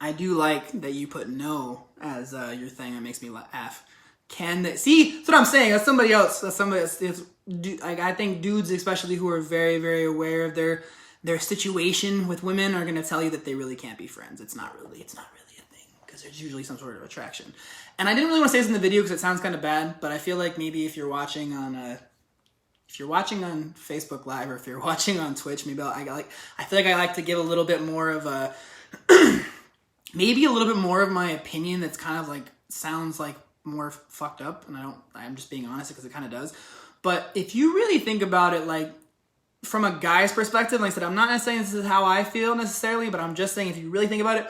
I do like that you put no as your thing. That makes me laugh. See, that's what I'm saying. That's somebody else. That's somebody else. I think dudes, especially who are very, very aware of their situation with women, are gonna tell you that they really can't be friends. It's not really a thing because there's usually some sort of attraction. And I didn't really want to say this in the video because it sounds kind of bad, but I feel like maybe if you're watching on Facebook Live or if you're watching on Twitch, maybe I feel like I like to give a little bit more of a maybe a little bit more of my opinion that's kind of like sounds like more fucked up, and I'm just being honest because it kind of does. But if you really think about it, like from a guy's perspective, like I said, I'm not saying this is how I feel necessarily, but I'm just saying if you really think about it,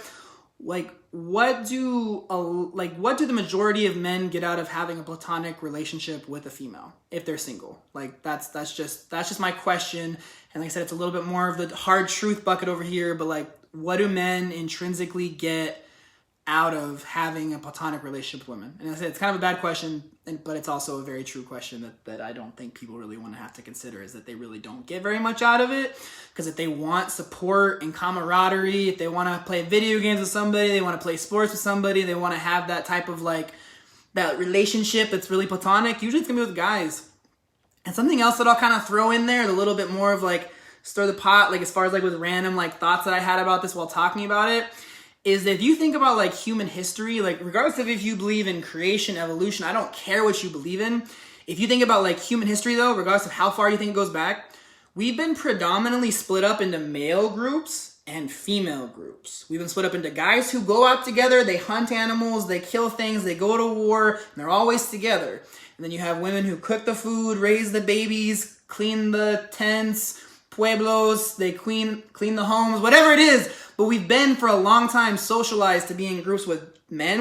like what do the majority of men get out of having a platonic relationship with a female if they're single? Like that's just my question. And like I said, it's a little bit more of the hard truth bucket over here, but like what do men intrinsically get out of having a platonic relationship with women? And I said it's kind of a bad question, but it's also a very true question that I don't think people really want to have to consider, is that they really don't get very much out of it. Because if they want support and camaraderie, if they want to play video games with somebody, they want to play sports with somebody, they want to have that type of like that relationship that's really platonic, usually it's gonna be with guys. And something else that I'll kind of throw in there, a little bit more of like stir the pot, like as far as like with random like thoughts that I had about this while talking about it, is that if you think about like human history, like regardless of if you believe in creation, evolution, I don't care what you believe in. If you think about like human history though, regardless of how far you think it goes back, we've been predominantly split up into male groups and female groups. We've been split up into guys who go out together, they hunt animals, they kill things, they go to war, and they're always together. And then you have women who cook the food, raise the babies, clean the tents, pueblos, they clean the homes, whatever it is. But we've been for a long time socialized to be in groups with men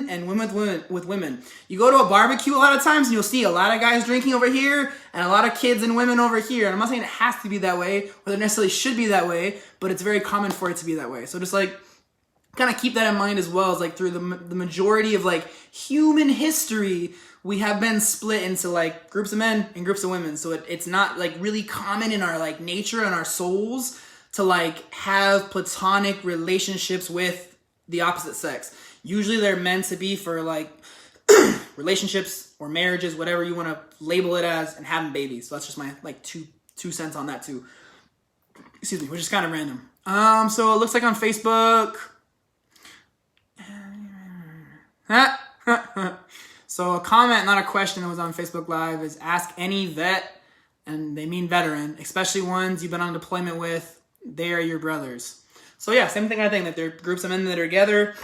and women with women. You go to a barbecue a lot of times and you'll see a lot of guys drinking over here and a lot of kids and women over here. And I'm not saying it has to be that way or it necessarily should be that way, but it's very common for it to be that way. So just like kind of keep that in mind as well, as like through the majority of like human history, we have been split into like groups of men and groups of women. So it's not like really common in our like nature and our souls to like have platonic relationships with the opposite sex. Usually they're meant to be for like relationships or marriages, whatever you want to label it as, and having babies. So that's just my like two cents on that too. Excuse me, which is kind of random. So it looks like on Facebook. So a comment, not a question, that was on Facebook Live is ask any vet, and they mean veteran, especially ones you've been on deployment with. They are your brothers. So yeah, same thing I think, that they're groups of men that are together,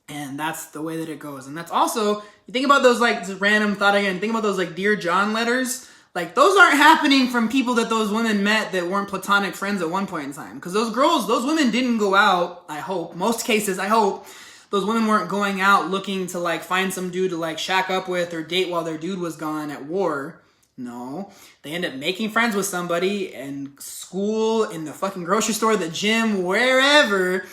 and that's the way that it goes. And that's also, you think about those like, just random thought again, think about those like Dear John letters. Like those aren't happening from people that those women met that weren't platonic friends at one point in time. Because those women didn't go out, I hope, most cases, I hope, those women weren't going out looking to like find some dude to like shack up with or date while their dude was gone at war. No, they end up making friends with somebody in school, in the fucking grocery store, the gym, wherever.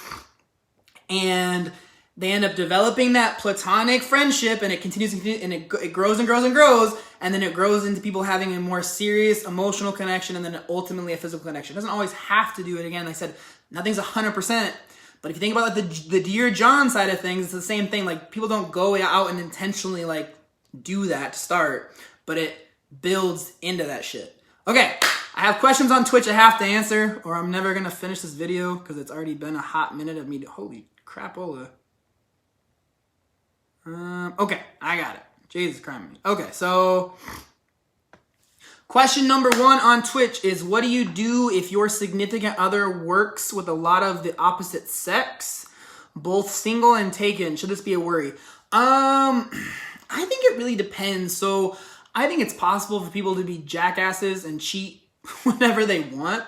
And they end up developing that platonic friendship, and it continues and it grows and grows and grows. And then it grows into people having a more serious emotional connection, and then ultimately a physical connection. It doesn't always have to do it. Again, like I said, nothing's 100%. But if you think about like the Dear John side of things, it's the same thing. Like people don't go out and intentionally like do that to start, but it builds into that shit. Okay, I have questions on Twitch I have to answer, or I'm never gonna finish this video because it's already been a hot minute of me. Holy crapola. Okay, I got it. Jesus Christ. Okay, so question number 1 on Twitch is, what do you do if your significant other works with a lot of the opposite sex, both single and taken? Should this be a worry? I think it really depends. So I think it's possible for people to be jackasses and cheat whenever they want.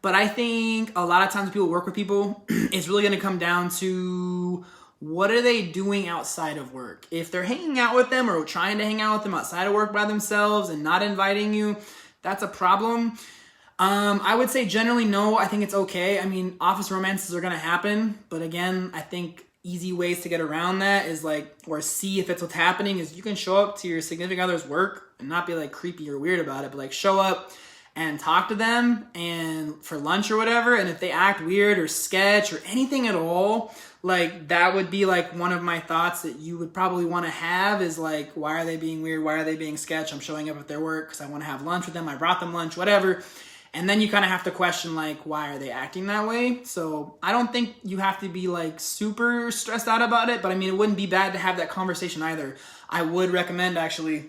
But I think a lot of times when people work with people, it's really going to come down to what are they doing outside of work. If they're hanging out with them or trying to hang out with them outside of work by themselves and not inviting you, that's a problem. I would say generally no, I think it's okay. I mean, office romances are going to happen. But again, I think easy ways to get around that is like, or see if it's what's happening, is you can show up to your significant other's work and not be like creepy or weird about it, but like show up and talk to them and for lunch or whatever. And if they act weird or sketch or anything at all, Like, that would be like one of my thoughts that you would probably want to have is like, why are they being weird? Why are they being sketch? I'm showing up at their work because I want to have lunch with them. I brought them lunch, whatever. And then you kind of have to question, like, why are they acting that way? So I don't think you have to be like super stressed out about it, but I mean, it wouldn't be bad to have that conversation either. I would recommend, actually,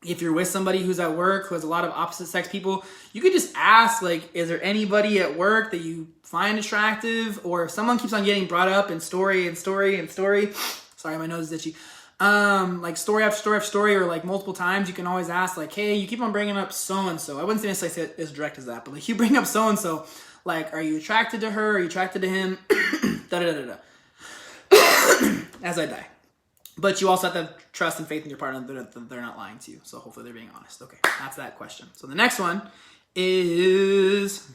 if you're with somebody who's at work, who has a lot of opposite sex people, you could just ask, like, is there anybody at work that you find attractive? Or if someone keeps on getting brought up in story and story and story, sorry, my nose is itchy. Like story after story after story, or like multiple times, you can always ask, like, hey, you keep on bringing up so-and-so. I wouldn't necessarily say it as direct as that, but like, you bring up so-and-so, like, are you attracted to her? Are you attracted to him? Da-da-da-da-da. As I die. But you also have to have trust and faith in your partner that they're not lying to you. So hopefully they're being honest. Okay, that's that question. So the next one is...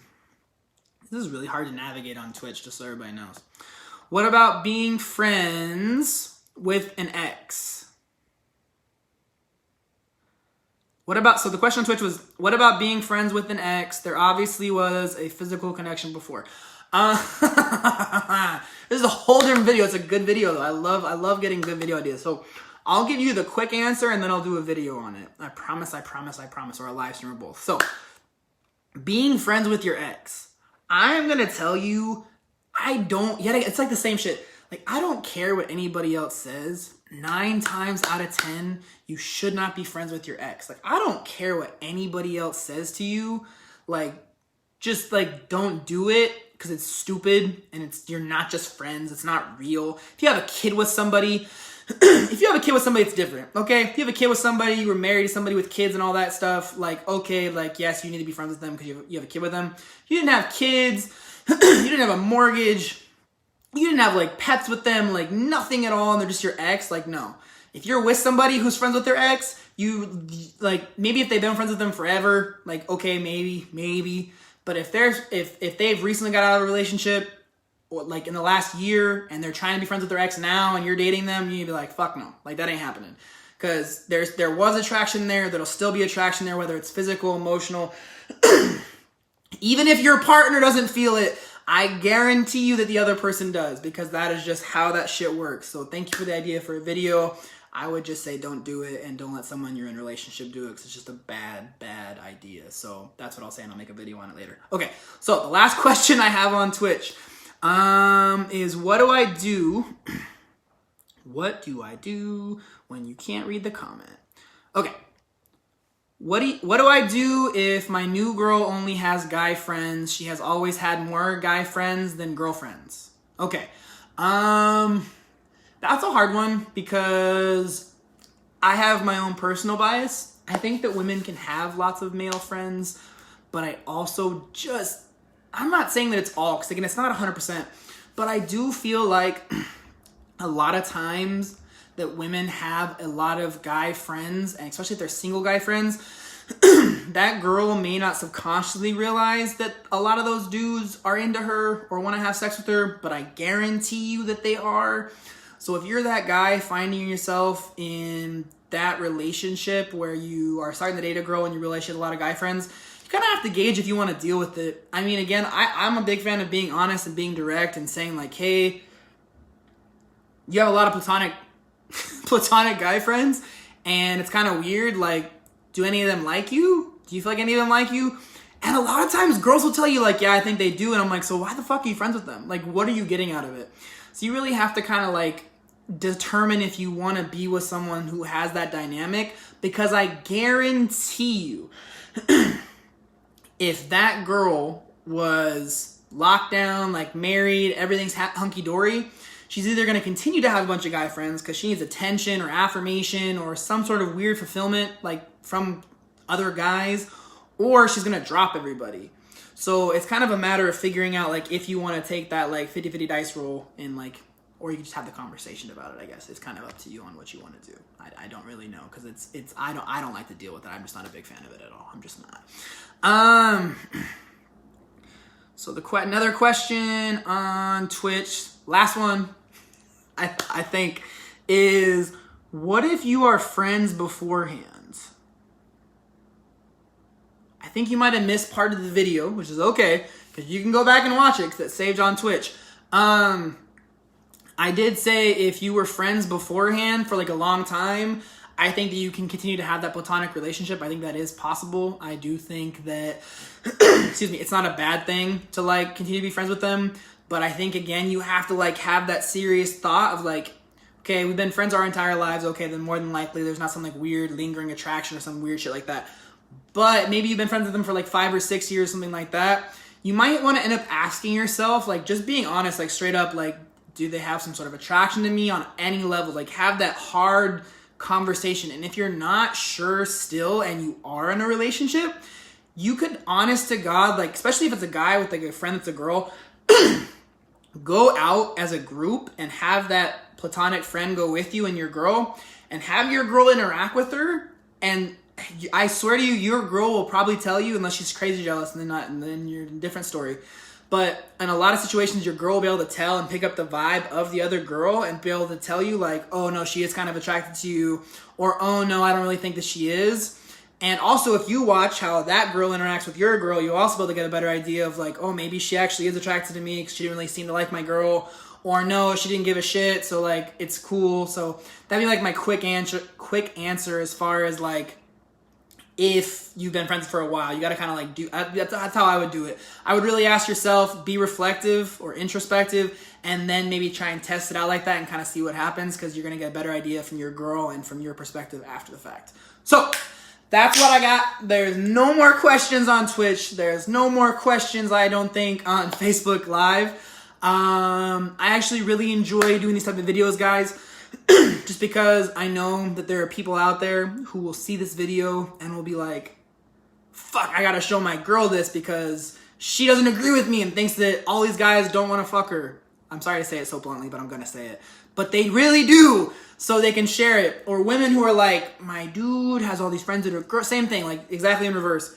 This is really hard to navigate on Twitch, just so everybody knows. What about being friends with an ex? What about... So the question on Twitch was, what about being friends with an ex? There obviously was a physical connection before. This is a whole different video. It's a good video though. I love getting good video ideas. So I'll give you the quick answer and then I'll do a video on it. I promise, or a live stream or both. So being friends with your ex, I'm gonna tell you, it's like the same shit. Like, I don't care what anybody else says. 9 times out of 10, you should not be friends with your ex. Like, I don't care what anybody else says to you. Like, just like, don't do it. Because it's stupid and you're not just friends. It's not real. If you have a kid with somebody, it's different. Okay, if you have a kid with somebody, you were married to somebody with kids and all that stuff. Like, okay, like, yes, you need to be friends with them because you have a kid with them. You didn't have kids. You didn't have a mortgage. You didn't have like pets with them. Like, nothing at all. And they're just your ex. Like, no. If you're with somebody who's friends with their ex, you like, maybe if they've been friends with them forever, like, okay, maybe. But if they've recently got out of a relationship, or like in the last year, and they're trying to be friends with their ex now, and you're dating them, you need to be like, fuck no, like, that ain't happening. Because there was attraction there, there'll still be attraction there, whether it's physical, emotional. Even if your partner doesn't feel it, I guarantee you that the other person does, because that is just how that shit works. So thank you for the idea for a video. I would just say don't do it, and don't let someone you're in a relationship do it, because it's just a bad idea. So that's what I'll say, and I'll make a video on it later. Okay, so the last question I have on Twitch is, what do I do? What do I do when you can't read the comment? Okay. What do I do if my new girl only has guy friends? She has always had more guy friends than girlfriends. Okay. That's a hard one because I have my own personal bias. I think that women can have lots of male friends, but I also I'm not saying that it's all, because again, it's not 100%, but I do feel like a lot of times that women have a lot of guy friends, and especially if they're single guy friends, that girl may not subconsciously realize that a lot of those dudes are into her or want to have sex with her, but I guarantee you that they are. So if you're that guy finding yourself in that relationship where you are starting to date a girl and you realize she has a lot of guy friends, you kind of have to gauge if you want to deal with it. I mean, again, I'm a big fan of being honest and being direct and saying like, hey, you have a lot of platonic guy friends, and it's kind of weird. Like, do any of them like you? Do you feel like any of them like you? And a lot of times girls will tell you like, yeah, I think they do. And I'm like, so why the fuck are you friends with them? Like, what are you getting out of it? So you really have to kind of like determine if you want to be with someone who has that dynamic, because I guarantee you, if that girl was locked down, like married, everything's hunky-dory, she's either going to continue to have a bunch of guy friends because she needs attention or affirmation or some sort of weird fulfillment like from other guys, or she's going to drop everybody. So it's kind of a matter of figuring out like if you want to take that like 50-50 dice roll and like, or you can just have the conversation about it. I guess it's kind of up to you on what you want to do. I don't really know, because I don't like to deal with it. I'm just not a big fan of it at all. I'm just not. So another question on Twitch, last one, I think, is what if you are friends beforehand? I think you might have missed part of the video, which is okay, because you can go back and watch it because it's saved on Twitch. I did say if you were friends beforehand for like a long time, I think that you can continue to have that platonic relationship. I think that is possible. I do think that, excuse me, it's not a bad thing to like continue to be friends with them. But I think, again, you have to like have that serious thought of like, okay, we've been friends our entire lives. Okay, then more than likely there's not some like weird lingering attraction or some weird shit like that. But maybe you've been friends with them for like 5 or 6 years, something like that. You might want to end up asking yourself, like just being honest, like straight up, like, do they have some sort of attraction to me on any level? Like have that hard conversation. And if you're not sure still and you are in a relationship, you could, honest to God, like especially if it's a guy with like a friend that's a girl, go out as a group and have that platonic friend go with you and your girl and have your girl interact with her. And I swear to you, your girl will probably tell you, unless she's crazy jealous and then not, and then you're in a different story. But in a lot of situations, your girl will be able to tell and pick up the vibe of the other girl and be able to tell you like, oh no, she is kind of attracted to you, or oh no, I don't really think that she is. And also, if you watch how that girl interacts with your girl, you'll also be able to get a better idea of like, oh, maybe she actually is attracted to me because she didn't really seem to like my girl, or no, she didn't give a shit, so like it's cool. So that'd be like my quick answer as far as like, if you've been friends for a while, you got to kind of like that's how I would do it. I would really ask yourself, be reflective or introspective, and then maybe try and test it out like that and kind of see what happens, because you're going to get a better idea from your girl and from your perspective after the fact. So that's what I got. There's no more questions on Twitch. There's no more questions, I don't think, on Facebook Live. I actually really enjoy doing these type of videos, guys. Just because I know that there are people out there who will see this video and will be like, fuck, I gotta show my girl this because she doesn't agree with me and thinks that all these guys don't want to fuck her. I'm sorry to say it so bluntly, but I'm gonna say it. But they really do, so they can share it. Or women who are like, my dude has all these friends that are girls. Same thing, like exactly in reverse.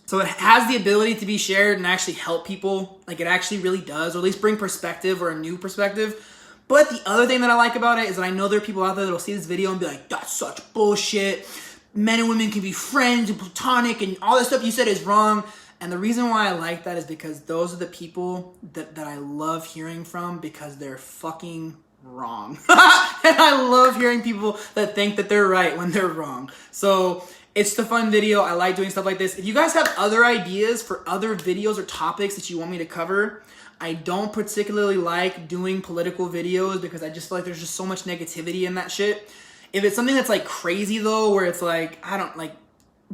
So it has the ability to be shared and actually help people. Like it actually really does, or at least bring perspective or a new perspective. But the other thing that I like about it is that I know there are people out there that will see this video and be like, that's such bullshit. Men and women can be friends and platonic and all this stuff you said is wrong. And the reason why I like that is because those are the people that I love hearing from, because they're fucking wrong. And I love hearing people that think that they're right when they're wrong. So it's the fun video. I like doing stuff like this. If you guys have other ideas for other videos or topics that you want me to cover, I don't particularly like doing political videos because I just feel like there's just so much negativity in that shit. If it's something that's like crazy though, where it's like, I don't like,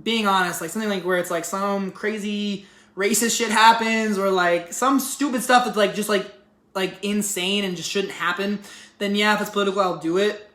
being honest, like something like where it's like some crazy racist shit happens, or like some stupid stuff that's like just like insane and just shouldn't happen, then yeah, if it's political, I'll do it.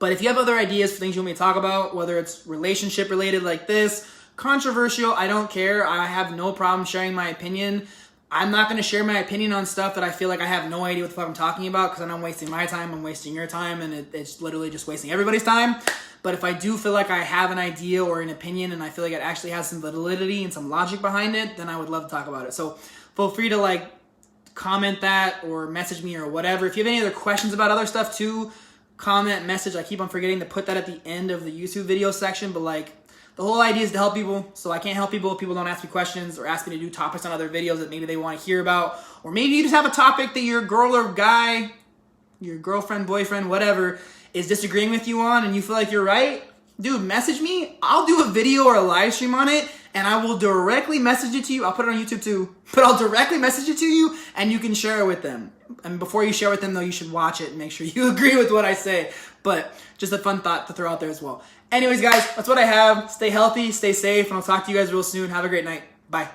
But if you have other ideas for things you want me to talk about, whether it's relationship related like this, controversial, I don't care. I have no problem sharing my opinion. I'm not going to share my opinion on stuff that I feel like I have no idea what the fuck I'm talking about, because then I'm wasting my time, I'm wasting your time, and it's literally just wasting everybody's time. But if I do feel like I have an idea or an opinion and I feel like it actually has some validity and some logic behind it, then I would love to talk about it. So feel free to like comment that or message me or whatever. If you have any other questions about other stuff too, comment, message. I keep on forgetting to put that at the end of the YouTube video section, but like, the whole idea is to help people, so I can't help people if people don't ask me questions or ask me to do topics on other videos that maybe they want to hear about. Or maybe you just have a topic that your girl or guy, your girlfriend, boyfriend, whatever, is disagreeing with you on and you feel like you're right. Dude, message me. I'll do a video or a live stream on it and I will directly message it to you. I'll put it on YouTube too, but I'll directly message it to you and you can share it with them. And before you share with them though, you should watch it and make sure you agree with what I say. But just a fun thought to throw out there as well. Anyways, guys, that's what I have. Stay healthy, stay safe, and I'll talk to you guys real soon. Have a great night. Bye.